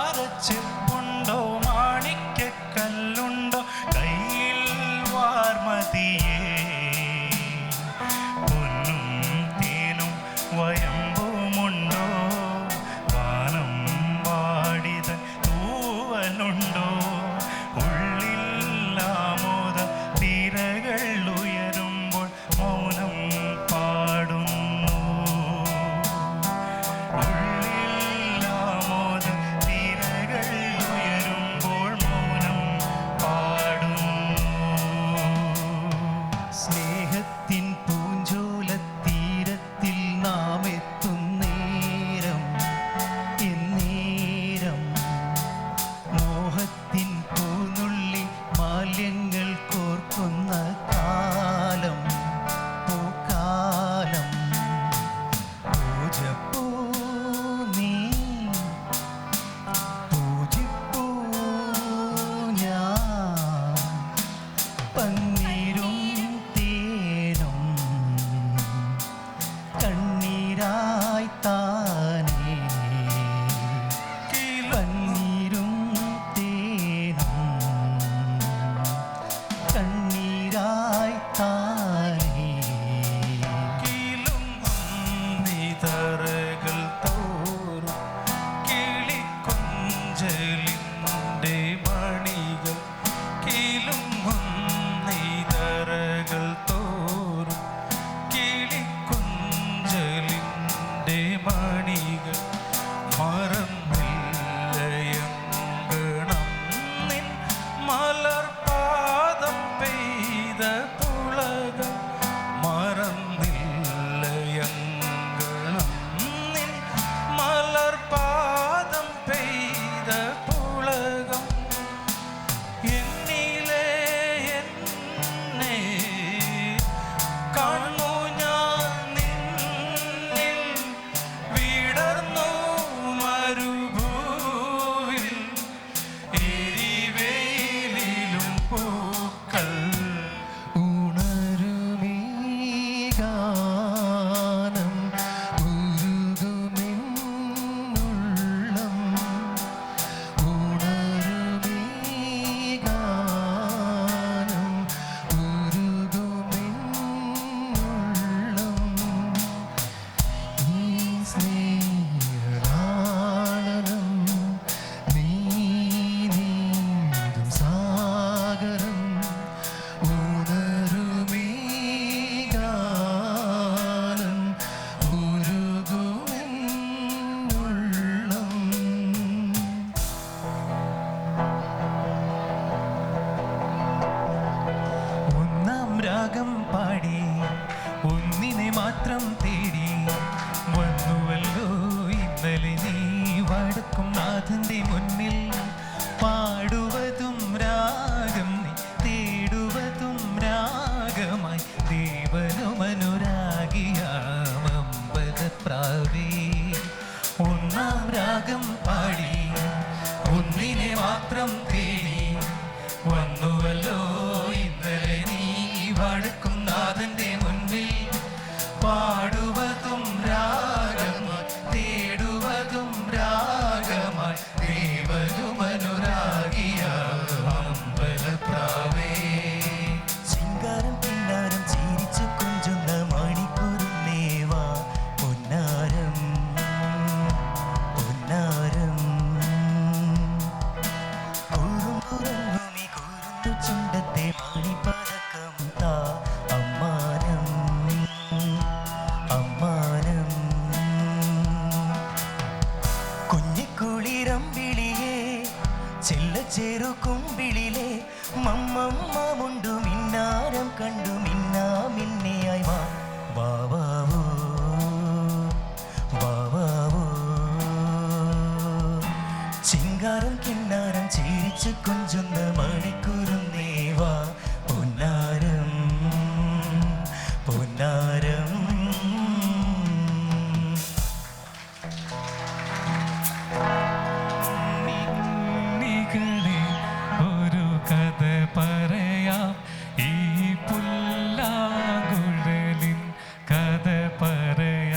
മന്ദാരച്ചെപ്പുണ്ടോ മാണിക്യക്കല്ലുണ്ടോ കയ്യിൽ വാർമതിയേ പൊന്നും തേനും വയമ്പുമുണ്ടോ വാനം വാടിത തൂവലുണ്ടോ ഉള്ളിൽ ആമോദ തിരകൾ ഉയരുമ്പോൾ മൗനം പാടുന്നു ഉള്ളിൽ ആമോദ തിരകൾ ഉയരുമ്പോൾ മൗനം പാടുന്നു സ്നേഹത്തിൻ പൂഞ്ചോലത്തീരത്തിൽ നാം എത്തുന്നേരം എന്നേരം മോഹത്തിൻ പൂനുള്ളി മാല്യങ്ങൾ കോർക്കുന്ന കാലം പൂക്കാലം പൂജപ്പൂ നീ പൂജിപ്പൂ ഞാൻ പന്നീരും തേനും കണ്ണീരായി താനേ പന്നീരും തേനും കണ്ണീരായി താനേ നിതറകൾ തോറും കിളിക്കൊഞ്ചലിൻ്റെ മണികൾ കിലുങ്ങും നിതറകൾ തോറും കിളിക്കൊഞ്ചലിൻ്റെ മണികൾ മറന്നില്ലയങ്കണം നിൻ മലർപാദം പെയ്ത പുളകം മറന്നില്ലയങ്കണം നിൻ മലർപാദം പെയ്ത പുളകം എന്നിലെ എന്നെ കാണു ഞാൻ നിന്നിൽ വിടർന്നു മരുഭൂവിൽ എരിവെയിലും പൂക്കൾ ഉണരുമീ ഗാനം ഉരുകുമെന്നുള്ളം ഉണരുമീ ഗാനം ഉരുകുമെന്നുള്ളം ഈ സ്നേഹലാളനം നീ നീന്തും സാഗരം ഉണരുമീ ഗാനം ഉരുകുമെന്നുള്ളം ഒന്നാം രാഗം പാടി ഒന്നിനെ മാത്രം തേടി വന്നുവല്ലോ ഇന്നലെ നീ വടക്കും നാഥന്റെ മുന്നിൽ പാടുവതും രാഗം നീ തേടുവതും രാഗമായി ദേവനും അനുരാഗിയാമമ്പലപ്രാവേ ഒന്നാം രാഗം പാടി ഒന്നിനെ മാത്രം തേടി വന്നുവല്ലോ ഇന്നലെ നീ വടക്കും നാഥന്റെ മുന്നിൽ പാടുവതും രാഗമായി തേടുവതും രാഗമായി ദേവനും അനുരാഗിയാമമ്പലപ്രാവേ ശൃംഗാരം പിന്നാരം ചിരിച്ചു കൊഞ്ചുന്ന മണിക്കൂറും നേവാ പൊന്നാരം പൊന്നാരം കുറുമ്പുറങ്ങുമി കുറുന്തു ചുണ്ടത്തെ മണിപ്പതക്കം താ അമ്മാനം അമ്മാനം കുഞ്ഞിക്കുളിരമ്പിളിയേ ചെല്ലച്ചേരു കുമ്പിളിലെ മമ്മമ്മമുണ്ടു മിന്നാരം കണ്ടു മിന്നാ മിന്നയായി വാ വാവാവോ വാവാവോ ചിങ്കാരം കിന്നാരം ചിരിച്ചു കൊഞ്ചുന്ന മണിക്കൂറും നേവാ പൊന്നാരം പൊന്നാരം നികളെ ഒരു കഥ പറയാം ഈ പുല്ലാങ്കുഴലിൻ കഥ പറയാം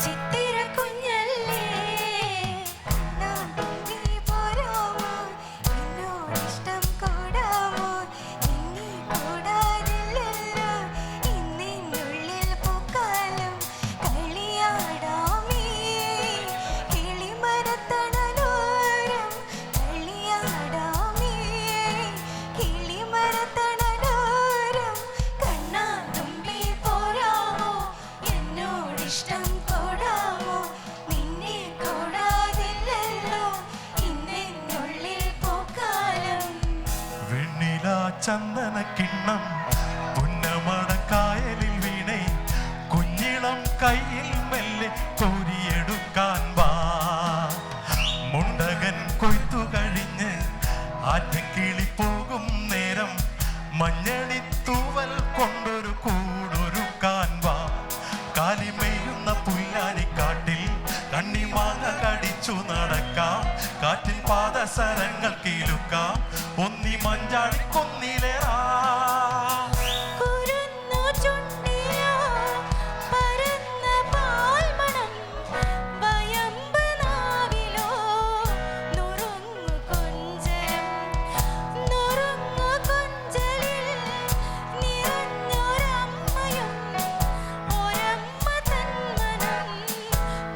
ചിത്തിര കുഞ്ഞല്ലേ ഞാൻ തുമ്പി പോരാമോ എന്നോടിഷ്ടം കൂടാമോ ഇനി കൂടാതില്ലല്ലോ ഇന്നിനുള്ളിൽ പൂക്കാലം കളിയാടാമേ കിളിമരത്തണലോരം കളിയാടാമേ കിളിമരത്തണലോരം കണ്ണാ തുമ്പി പോരാമോ എന്നോടിഷ്ടം കൂടാമോ നിന്നെ കൂടാതില്ലല്ലോ ഇന്നിനുള്ളിൽ പൂക്കാലം വെണ്ണില ചന്ദന കിണ്ണം പുന്നമടക്കായലിൽ വീണേ കുഞ്ഞിളം കയ്യിൽ മെല്ലെ കോരിയെടുക്കാൻ വാ മുണ്ടകൻ കൊയ്ത്തു കഴിഞ്ഞ് ആറ്റക്കിളി പോകും നേരം മഞ്ഞളി തൂവൽ കൊണ്ടൊരു കൂടൊരുക്കാൻ വാ കാലിമെയ്യുന്ന പുല്ലാനിക്കാട്ടിൽ കണ്ണിമാങ്ങ കടിച്ചു നടക്കാം കാറ്റിൻ പാദസരങ്ങൾ കീലുക്കാം ഒന്നി മഞ്ചാടി കൊന്നിലേറാ കുരുന്നു ചുണ്ടിലോ പരന്ന പാൽമണം വയമ്പ് നാവിലോ നുറുങ്ങു കൊഞ്ചലും നുറുങ്ങു കൊഞ്ചലിൽ നിറഞ്ഞൊരമ്മയും ഒരമ്മ തന്മനം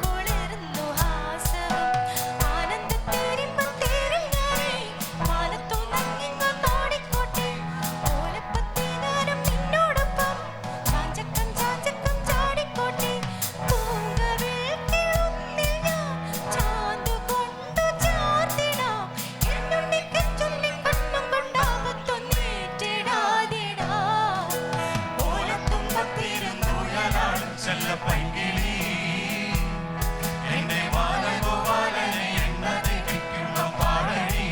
കുളിർന്നു ഹാസവും ആനന്ദത്തേരിമ്പത്തേരിൽ ഞാനേ മാനത്തു നങ്ങിങ്ങ തോടിക്കോട്ടെ ഓലപ്പത്തിനാനും നിന്നോടൊപ്പം ചാഞ്ചക്കം ചാഞ്ചക്കം ചാടിക്കോട്ടെ തൂങ്കവിളക്കിലൊന്നിൽ ഞാൻ ചാന്തു കൊണ്ടു ചാർത്തിടാം എന്നുണ്ണിക്ക് ചൊല്ലി കണ്ണും കൊണ്ടാകത്തൊന്നേറ്റിടാതിടാം ഓലത്തുമ്പത്തിരുന്നുഴലാടും ചെല്ലപ്പൈങ്കിളി എന്റെ ബാലഗോപാലനെ എണ്ണതിരിക്കുന്ന പാടഴി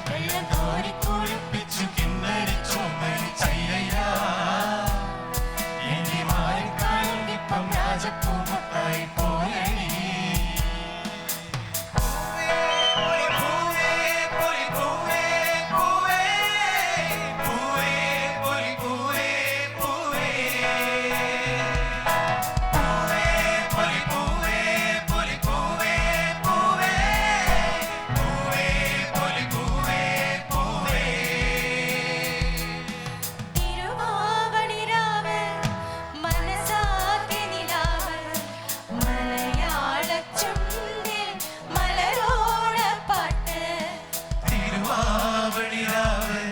വെള്ളം കോരി കുളിപ്പിച്ചു കിന്നരിച്ചു മരിച്ചയ്യ എന്റെ മാറിക്കായുണ്ടിപ്പം രാജപ്പൂമത്തായി പോയടി തിരുവാവണിരാവ് മനസാകെ നിലാവ് മലയാളച്ചുണ്ടിൽ മലരോണപ്പാട്ട് തിരുവാവണിരാവ്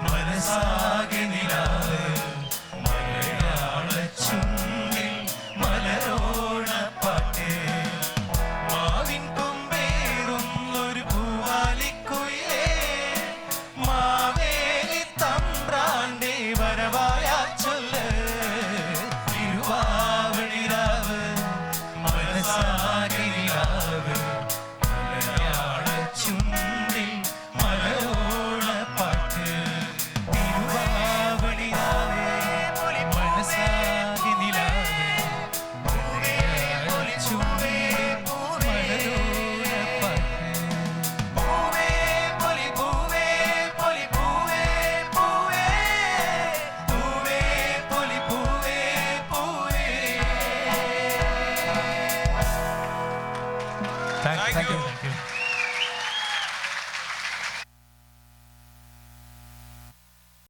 മനസാകെ നിലാവ് മലയാള ചുണ്ടിൽ മലരോണപ്പാട്ട് മാവിൻ കൊമ്പേറുന്നൊരു പൂവാലിക്കുയിലേ മാവേലി തമ്പ്രാന്റെ വരവായ ചൊല്ല് തിരുവാവണിരാവ് മനസാകെ നിലാവ് മലയാള ചുണ്ടിൽ മലരോണപ്പാട്ട് തിരുവാവണിരാവ് മനസാകെ നിലാവ് മലയാള ചുണ്ടിൽ മലരോണപ്പാട്ട് പൂവേ പൊലി പൂവേ പൊലി പൂവേ പൂവേ പൂവേ പൊലി പൂവേ പൂവേ താങ്ക് യു